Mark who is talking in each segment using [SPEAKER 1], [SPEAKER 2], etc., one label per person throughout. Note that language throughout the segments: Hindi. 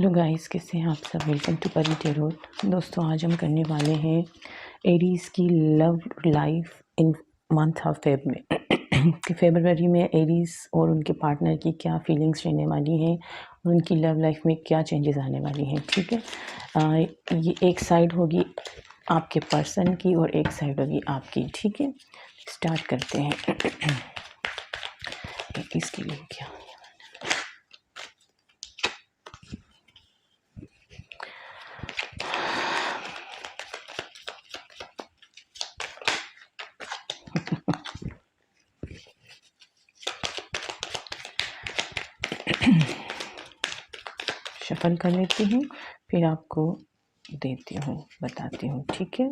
[SPEAKER 1] हेलो गाइस, कैसे हैं आप सब। वेलकम टू परी टेरोट। दोस्तों, आज हम करने वाले हैं एरीज़ की love life in month of Feb में कि फेब्रुअरी में एरीज़ और उनके पार्टनर की क्या फीलिंग्स रहने वाली हैं और उनकी लव लाइफ में क्या चेंजेस आने वाली हैं। ठीक है, ये एक साइड होगी आपके पर्सन की और एक साइड होगी आपकी। ठीक है, स्टार्ट करते हैं एरीज़ के लिए क्या। शफल कर लेती हूँ, फिर आपको देती हूँ, बताती हूँ। ठीक है,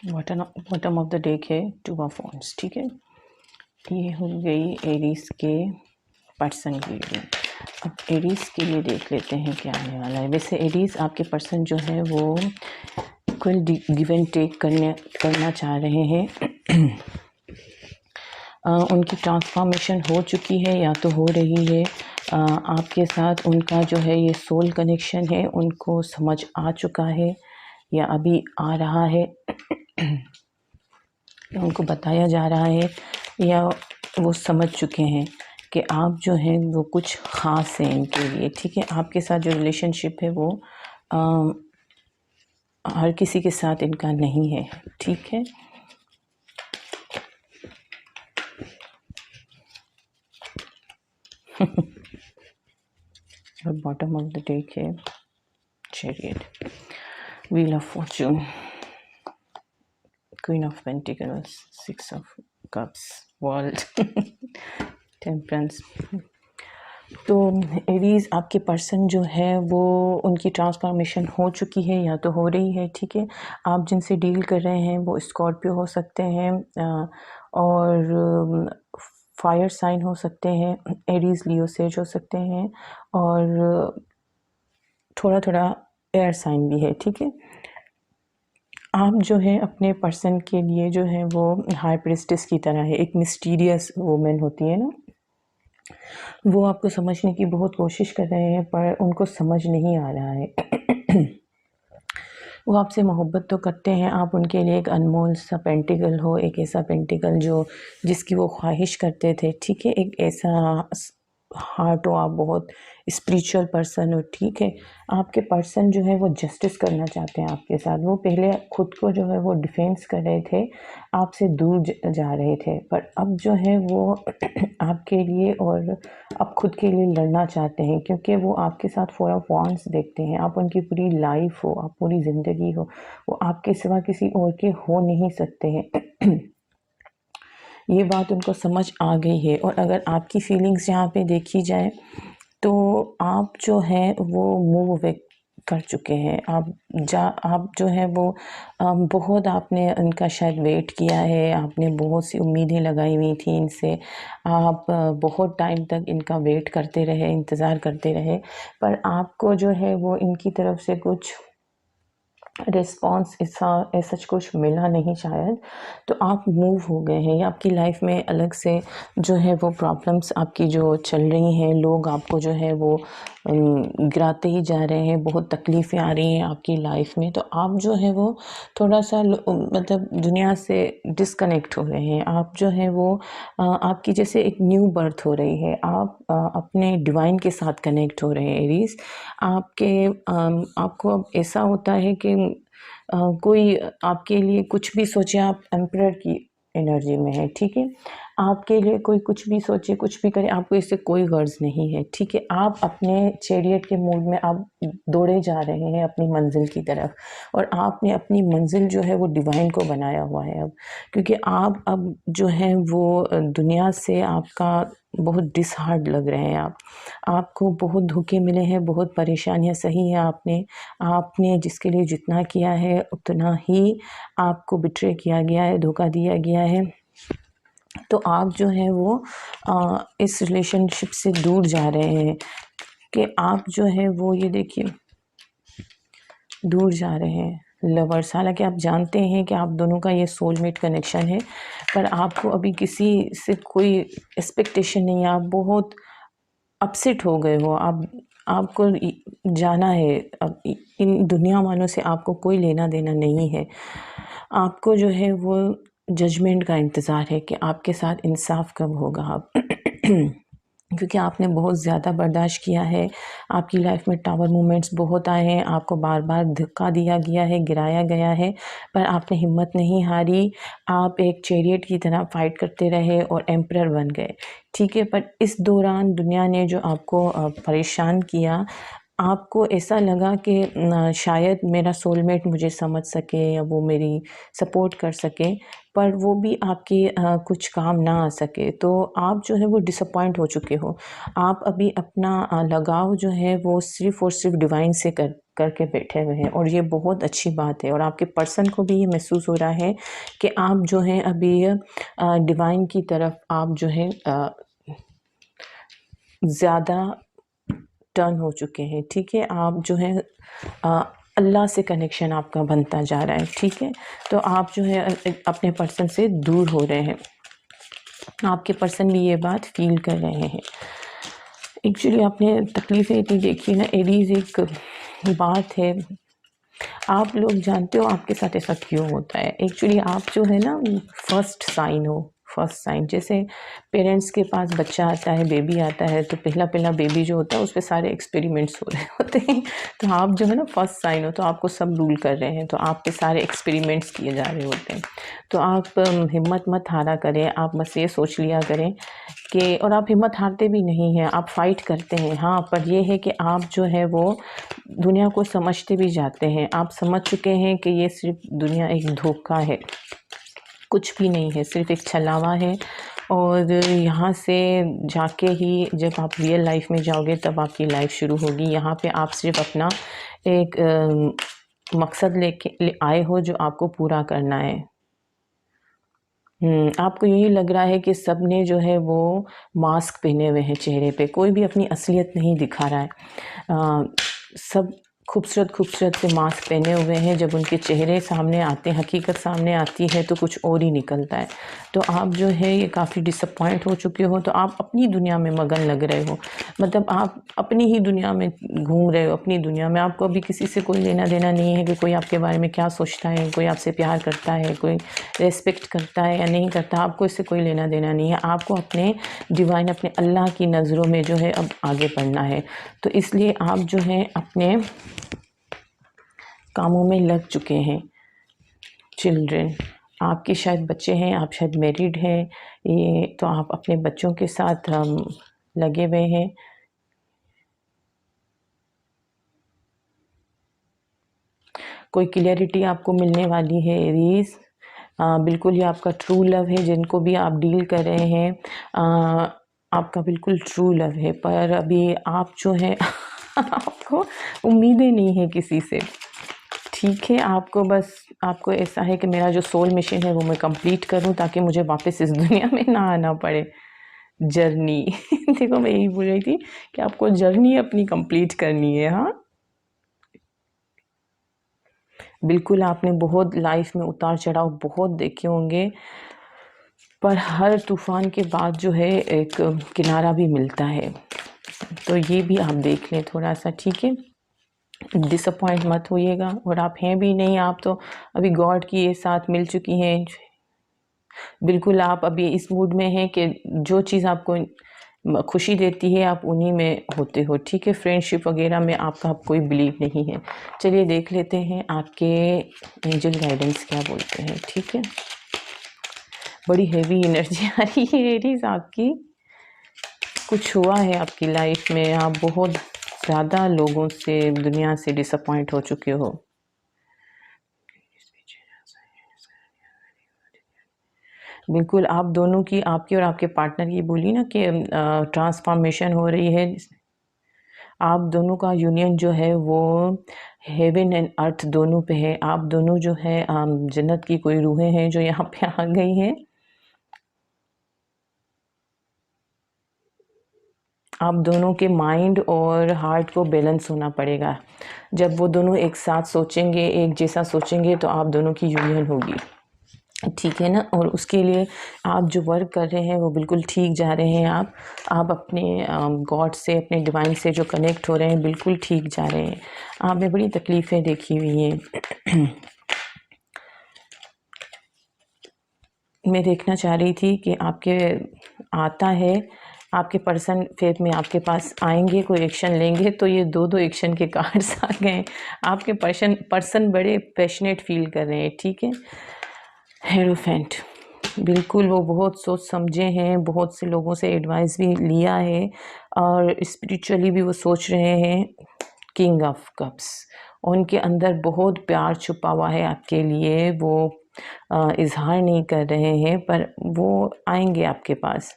[SPEAKER 1] बॉटम ऑफ द डेक है 2 ऑफ वॉन्ड्स। ठीक है, ये हो गई एरीज के पर्सन की रीडिंग। अब एरीज के लिए देख लेते हैं क्या आने वाला है। वैसे एरीज आपके पर्सन जो है वो इक्वल गिव एंड टेक करना चाह रहे हैं। उनकी ट्रांसफॉर्मेशन हो चुकी है या तो हो रही है। आपके साथ उनका जो है ये सोल कनेक्शन है, उनको समझ आ चुका है या अभी आ रहा है, उनको बताया जा रहा है या वो समझ चुके हैं कि आप जो हैं वो कुछ ख़ास हैं इनके लिए। ठीक है, आपके साथ जो रिलेशनशिप है वो हर किसी के साथ इनका नहीं है। ठीक है, और बॉटम ऑफ द डेक है chariot, wheel of Fortune, queen of pentacles, 6 of cups, world, temperance. तो एरीज आपके पर्सन जो है वो उनकी ट्रांसफॉर्मेशन हो चुकी है या तो हो रही है। ठीक है, आप जिनसे डील कर रहे हैं वो स्कॉर्पियो हो सकते हैं और फायर साइन हो सकते हैं, एरीज लियो सेज हो सकते हैं और थोड़ा थोड़ा एयर साइन भी है। ठीक है, आप जो है अपने पर्सन के लिए जो है वो हाई प्रिस्टेस की तरह है, एक मिस्टीरियस वुमेन होती है ना, वो आपको समझने की बहुत कोशिश कर रहे हैं पर उनको समझ नहीं आ रहा है। वो आपसे मोहब्बत तो करते हैं, आप उनके लिए एक अनमोल सा पेंटिकल हो, एक ऐसा पेंटिकल जो जिसकी वो ख्वाहिश करते थे। ठीक है, एक ऐसा हार्ट हो, आप बहुत स्पिरिचुअल पर्सन हो। ठीक है, आपके पर्सन जो है वो जस्टिस करना चाहते हैं आपके साथ। वो पहले खुद को जो है वो डिफेंस कर रहे थे, आपसे दूर जा रहे थे, पर अब जो है वो आपके लिए और अब खुद के लिए लड़ना चाहते हैं क्योंकि वो आपके साथ 4 ऑफ वांड्स देखते हैं। आप उनकी पूरी लाइफ हो, आप पूरी ज़िंदगी हो, वो आपके सिवा किसी और के हो नहीं सकते हैं। ये बात उनको समझ आ गई है। और अगर आपकी फीलिंग्स यहाँ पे देखी जाए तो आप जो है वो मूव अवे कर चुके हैं। आप जो है वो बहुत आपने उनका शायद वेट किया है, आपने बहुत सी उम्मीदें लगाई हुई थी इनसे, आप बहुत टाइम तक इनका वेट करते रहे, इंतज़ार करते रहे, पर आपको जो है वो इनकी तरफ से कुछ रिस्पॉन्स ऐसा कुछ मिला नहीं शायद, तो आप मूव हो गए हैं। या आपकी लाइफ में अलग से जो है वो प्रॉब्लम्स आपकी जो चल रही हैं, लोग आपको जो है वो गिराते ही जा रहे हैं, बहुत तकलीफ़ें आ रही हैं आपकी लाइफ में, तो आप जो है वो थोड़ा सा मतलब दुनिया से डिस्कनेक्ट हो रहे हैं। आप जो है वो आपकी जैसे एक न्यू बर्थ हो रही है, आप अपने डिवाइन के साथ कनेक्ट हो रहे हैं एरीज। आपको अब ऐसा होता है कि कोई आपके लिए कुछ भी सोचे, आप एम्परर की एनर्जी में है। ठीक है, आपके लिए कोई कुछ भी सोचे, कुछ भी करे, आपको इससे कोई गर्ज नहीं है। ठीक है, आप अपने चैरियट के मूड में आप दौड़े जा रहे हैं अपनी मंजिल की तरफ, और आपने अपनी मंजिल जो है वो डिवाइन को बनाया हुआ है अब, क्योंकि आप अब जो है वो दुनिया से आपका बहुत डिसहार्ड लग रहे हैं। आपको बहुत धोखे मिले हैं, बहुत परेशानियां सही है आपने जिसके लिए जितना किया है उतना ही आपको बिट्रे किया गया है, धोखा दिया गया है। तो आप जो है वो इस रिलेशनशिप से दूर जा रहे हैं, कि आप जो है वो ये देखिए दूर जा रहे हैं लवर्स। हालांकि आप जानते हैं कि आप दोनों का ये सोलमेट कनेक्शन है, पर आपको अभी किसी से कोई एक्सपेक्टेशन नहीं है। आप बहुत अपसेट हो गए हो। आपको जाना है अब। इन दुनिया वालों से आपको कोई लेना देना नहीं है। आपको जो है वो जजमेंट का इंतज़ार है कि आपके साथ इंसाफ कब होगा। आप क्योंकि आपने बहुत ज़्यादा बर्दाश्त किया है। आपकी लाइफ में टावर मोमेंट्स बहुत आए हैं, आपको बार बार धक्का दिया गया है, गिराया गया है, पर आपने हिम्मत नहीं हारी। आप एक चैरियट की तरह फाइट करते रहे और एम्परर बन गए, ठीक है। पर इस दौरान दुनिया ने जो आपको परेशान किया, आपको ऐसा लगा कि शायद मेरा सोलमेट मुझे समझ सके या वो मेरी सपोर्ट कर सके, पर वो भी आपके कुछ काम ना आ सके। तो आप जो है वो डिसअपॉइंट हो चुके हो। आप अभी अपना लगाव जो है वो सिर्फ़ और सिर्फ डिवाइन से करके बैठे हुए हैं, और ये बहुत अच्छी बात है। और आपके पर्सन को भी ये महसूस हो रहा है कि आप जो हैं अभी डिवाइन की तरफ आप जो है ज़्यादा टर्न हो चुके हैं, ठीक है। आप जो है अल्लाह से कनेक्शन आपका बनता जा रहा है, ठीक है। तो आप जो है अपने पर्सन से दूर हो रहे हैं। आपके पर्सन भी ये बात फील कर रहे हैं। एक्चुअली आपने तकलीफ़ें इतनी देखी ना एरीज़, एक बात है, आप लोग जानते हो आपके साथ ऐसा क्यों होता है। एक्चुअली आप जो है ना फर्स्ट साइन हो। फर्स्ट साइन जैसे पेरेंट्स के पास बच्चा आता है, बेबी आता है, तो पहला बेबी जो होता है उस पे सारे एक्सपेरिमेंट्स हो रहे होते हैं। तो आप जो है ना फर्स्ट साइन हो, तो आपको सब रूल कर रहे हैं, तो आप पे सारे एक्सपेरिमेंट्स किए जा रहे होते हैं। तो आप हिम्मत मत हारा करें। आप बस ये सोच लिया करें कि, और आप हिम्मत हारते भी नहीं हैं, आप फाइट करते हैं, हाँ। पर ये है कि आप जो है वो दुनिया को समझते भी जाते हैं। आप समझ चुके हैं कि ये सिर्फ दुनिया एक धोखा है, कुछ भी नहीं है, सिर्फ एक छलावा है। और यहाँ से जाके ही जब आप रियल लाइफ में जाओगे तब आपकी लाइफ शुरू होगी। यहाँ पे आप सिर्फ अपना एक मकसद लेके आए हो जो आपको पूरा करना है। आपको यही लग रहा है कि सब ने जो है वो मास्क पहने हुए हैं चेहरे पे, कोई भी अपनी असलियत नहीं दिखा रहा है। सब खूबसूरत से मास्क पहने हुए हैं। जब उनके चेहरे सामने आते हैं, हकीकत सामने आती है, तो कुछ और ही निकलता है। तो आप जो है ये काफ़ी डिसअपॉइंट हो चुके हो। तो आप अपनी दुनिया में मगन लग रहे हो, मतलब आप अपनी ही दुनिया में घूम रहे हो। अपनी दुनिया में आपको अभी किसी से कोई लेना देना नहीं है कि कोई आपके बारे में क्या सोचता है, कोई आपसे प्यार करता है, कोई रेस्पेक्ट करता है या नहीं करता। आपको इससे कोई लेना देना नहीं है। आपको अपने डिवाइन, अपने अल्लाह की नज़रों में जो है अब आगे बढ़ना है। तो इसलिए आप जो है अपने कामों में लग चुके हैं। चिल्ड्रन, आपके शायद बच्चे हैं, आप शायद मैरिड हैं, ये तो आप अपने बच्चों के साथ लगे हुए हैं। कोई क्लियरिटी आपको मिलने वाली है एरीज। बिल्कुल ये आपका ट्रू लव है। जिनको भी आप डील कर रहे हैं, आपका बिल्कुल ट्रू लव है। पर अभी आप जो है आपको उम्मीदें नहीं है किसी से, ठीक है। आपको ऐसा है कि मेरा जो सोल मिशन है वो मैं कंप्लीट करूं, ताकि मुझे वापस इस दुनिया में ना आना पड़े। जर्नी देखो मैं यही बोल रही थी कि आपको जर्नी अपनी कंप्लीट करनी है। हाँ, बिल्कुल। आपने बहुत लाइफ में उतार चढ़ाव बहुत देखे होंगे, पर हर तूफान के बाद जो है एक किनारा भी मिलता है। तो ये भी आप देख लें थोड़ा सा, ठीक है। डिसअपॉइंट मत होइएगा। और आप हैं भी नहीं, आप तो अभी गॉड की ये साथ मिल चुकी हैं। बिल्कुल आप अभी इस मूड में हैं कि जो चीज़ आपको खुशी देती है आप उन्हीं में होते हो, ठीक है। फ्रेंडशिप वगैरह में आपका कोई बिलीव नहीं है। चलिए देख लेते हैं आपके एंजल गाइडेंस क्या बोलते हैं, ठीक है। बड़ी हैवी एनर्जी आ रही है एरीज आपकी। कुछ हुआ है आपकी लाइफ में, आप बहुत ज़्यादा लोगों से, दुनिया से डिसअपॉइंट हो चुके हो। बिल्कुल आप दोनों की, आपकी और आपके पार्टनर की बोली ना कि ट्रांसफॉर्मेशन हो रही है। आप दोनों का यूनियन जो है वो हेवन एंड अर्थ दोनों पे है। आप दोनों जो है जन्नत की कोई रूहें हैं जो यहाँ पे आ गई हैं। आप दोनों के माइंड और हार्ट को बैलेंस होना पड़ेगा। जब वो दोनों एक साथ सोचेंगे, एक जैसा सोचेंगे, तो आप दोनों की यूनियन होगी, ठीक है ना। और उसके लिए आप जो वर्क कर रहे हैं वो बिल्कुल ठीक जा रहे हैं। आप अपने गॉड से, अपने डिवाइन से जो कनेक्ट हो रहे हैं, बिल्कुल ठीक जा रहे हैं। आपने बड़ी तकलीफ़ें देखी हुई हैं। मैं देखना चाह रही थी कि आपके आता है, आपके पर्सन फेथ में आपके पास आएंगे, कोई एक्शन लेंगे, तो ये दो एक्शन के कार्ड्स आ गए। आपके पर्सन बड़े पैशनेट फील कर रहे हैं, ठीक है। हेरोफेंट, बिल्कुल वो बहुत सोच समझे हैं, बहुत से लोगों से एडवाइस भी लिया है और स्पिरिचुअली भी वो सोच रहे हैं। किंग ऑफ कप्स, उनके अंदर बहुत प्यार छुपा हुआ है आपके लिए, वो इजहार नहीं कर रहे हैं, पर वो आएंगे आपके पास।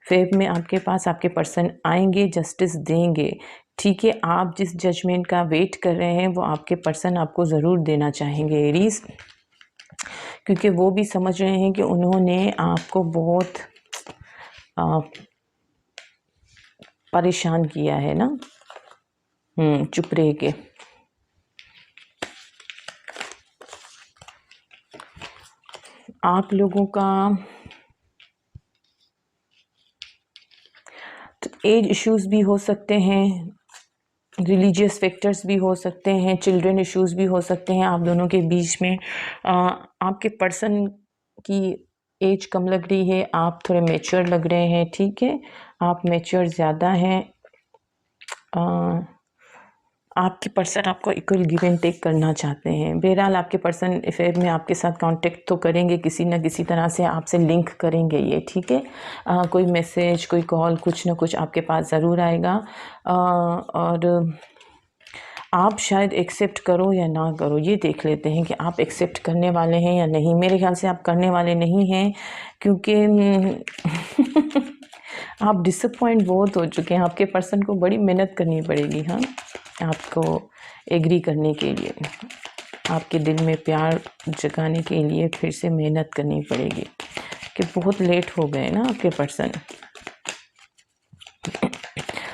[SPEAKER 1] फेब में आपके पास आपके पर्सन आएंगे, जस्टिस देंगे, ठीक है। आप जिस जजमेंट का वेट कर रहे हैं वो आपके पर्सन आपको ज़रूर देना चाहेंगे एरीज, क्योंकि वो भी समझ रहे हैं कि उन्होंने आपको बहुत परेशान किया है ना। चुप रह के। आप लोगों का तो एज इश्यूज भी हो सकते हैं, रिलीजियस फैक्टर्स भी हो सकते हैं, चिल्ड्रन इश्यूज भी हो सकते हैं आप दोनों के बीच में। आपके पर्सन की एज कम लग रही है, आप थोड़े मैच्योर लग रहे हैं, ठीक है। आप मैच्योर ज़्यादा हैं। आपके पर्सन आपको इक्वल गिव एंड टेक करना चाहते हैं। बहरहाल आपके पर्सन अफेयर में आपके साथ कांटेक्ट तो करेंगे, किसी न किसी तरह से आपसे लिंक करेंगे ये, ठीक है। कोई मैसेज, कोई कॉल, कुछ ना कुछ आपके पास ज़रूर आएगा। और आप शायद एक्सेप्ट करो या ना करो, ये देख लेते हैं कि आप एक्सेप्ट करने वाले हैं या नहीं। मेरे ख्याल से आप करने वाले नहीं हैं, क्योंकि आप डिसअपॉइंट बहुत हो चुके हैं। आपके पर्सन को बड़ी मेहनत करनी पड़ेगी, हाँ, आपको एग्री करने के लिए, आपके दिल में प्यार जगाने के लिए फिर से मेहनत करनी पड़ेगी, कि बहुत लेट हो गए ना आपके पर्सन।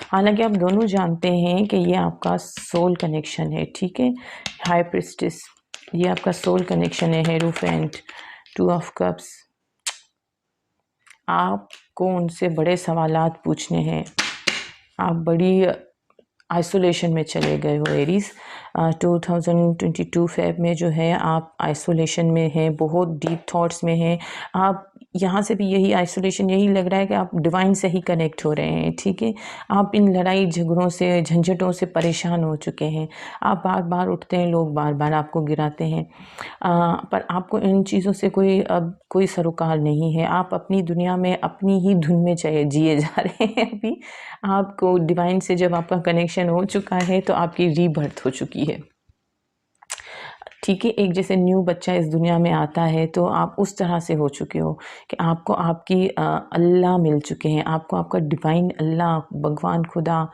[SPEAKER 1] हालांकि आप दोनों जानते हैं कि ये आपका सोल कनेक्शन है, ठीक है। हाई प्रिस्टिस, ये आपका सोल कनेक्शन है। हेरोफेंट, 2 ऑफ कप्स, आपको उनसे बड़े सवालात पूछने हैं। आप बड़ी आइसोलेशन में चले गए हो एरीज। 2022 फेब में जो है आप आइसोलेशन में हैं, बहुत डीप थॉट्स में हैं आप। यहाँ से भी यही आइसोलेशन, यही लग रहा है कि आप डिवाइन से ही कनेक्ट हो रहे हैं, ठीक है। आप इन लड़ाई झगड़ों से, झंझटों से परेशान हो चुके हैं। आप बार बार उठते हैं, लोग बार बार आपको गिराते हैं, पर आपको इन चीज़ों से अब कोई सरोकार नहीं है। आप अपनी दुनिया में अपनी ही धुन में जिए जा रहे हैं अभी। आपको डिवाइन से जब आपका कनेक्शन हो चुका है तो आपकी रीबर्थ हो चुकी है, ठीक है। एक जैसे न्यू बच्चा इस दुनिया में आता है तो आप उस तरह से हो चुके हो कि आपको आपकी अल्लाह मिल चुके हैं, आपको आपका डिवाइन अल्लाह, भगवान, खुदा,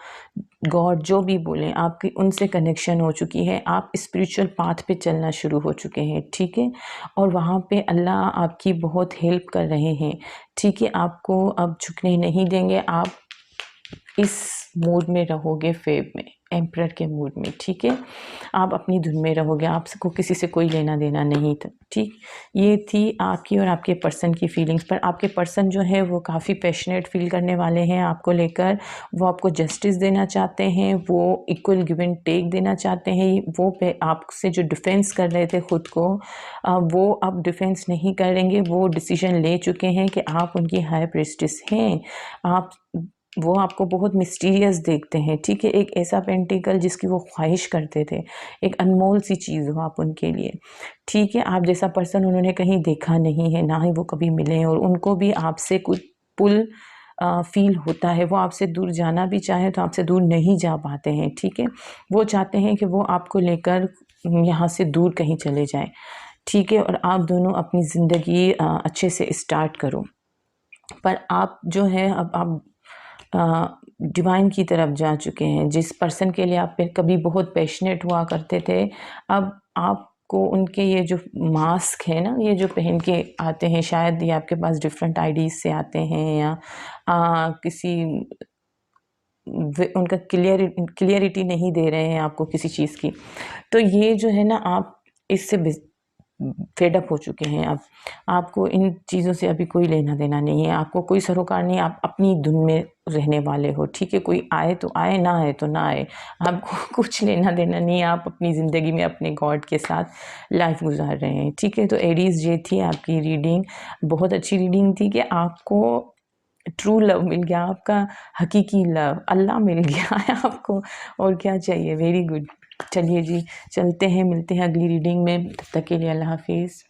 [SPEAKER 1] गॉड, जो भी बोलें, आपकी उनसे कनेक्शन हो चुकी है। आप स्पिरिचुअल पाथ पे चलना शुरू हो चुके हैं, ठीक है। और वहाँ पे अल्लाह आपकी बहुत हेल्प कर रहे हैं, ठीक है। आपको अब झुकने नहीं देंगे। आप इस मूड में रहोगे, फेब में, एम्परर के मूड में, ठीक है। आप अपनी धुन में रहोगे, आपको किसी से कोई लेना देना नहीं था, ठीक। ये थी आपकी और आपके पर्सन की फीलिंग्स। पर आपके पर्सन जो है वो काफ़ी पैशनेट फील करने वाले हैं आपको लेकर। वो आपको जस्टिस देना चाहते हैं, वो इक्वल गिव एंड टेक देना चाहते हैं। वो आपसे जो डिफेंस कर रहे थे खुद को, वो अब डिफेंस नहीं करेंगे। वो डिसीजन ले चुके हैं कि आप उनकी हाई प्रीस्टिस हैं। वो आपको बहुत मिस्टीरियस देखते हैं, ठीक है। एक ऐसा पेंटिकल जिसकी वो ख्वाहिश करते थे, एक अनमोल सी चीज़ हो आप उनके लिए, ठीक है। आप जैसा पर्सन उन्होंने कहीं देखा नहीं है, ना ही वो कभी मिले हैं, और उनको भी आपसे कुछ पुल फील होता है। वो आपसे दूर जाना भी चाहे तो आपसे दूर नहीं जा पाते हैं, ठीक है। वो चाहते हैं कि वो आपको लेकर यहाँ से दूर कहीं चले जाएं, ठीक है, और आप दोनों अपनी ज़िंदगी अच्छे से स्टार्ट करो। पर आप जो है अब आप डिवाइन की तरफ जा चुके हैं। जिस पर्सन के लिए आप कभी बहुत पैशनेट हुआ करते थे, अब आपको उनके ये जो मास्क है ना, ये जो पहन के आते हैं, शायद ये आपके पास डिफरेंट आईडीज से आते हैं या किसी उनका क्लियरिटी नहीं दे रहे हैं आपको किसी चीज़ की। तो ये जो है ना, आप इससे फेड अप हो चुके हैं अब। आपको इन चीज़ों से अभी कोई लेना देना नहीं है, आपको कोई सरोकार नहीं, आप अपनी धुन में रहने वाले हो, ठीक है? कोई आए तो आए, ना आए तो ना आए, आपको कुछ लेना देना नहीं है, आप अपनी ज़िंदगी में अपने गॉड के साथ लाइफ गुजार रहे हैं, ठीक है? तो एरीज़, ये थी आपकी रीडिंग। बहुत अच्छी रीडिंग थी कि आपको ट्रू लव मिल गया, आपका हकीकी लव, अल्लाह मिल गया है आपको, और क्या चाहिए? Very good. चलिए जी, चलते हैं, मिलते हैं अगली रीडिंग में, तब तक के लिए अल्लाह हाफिज़।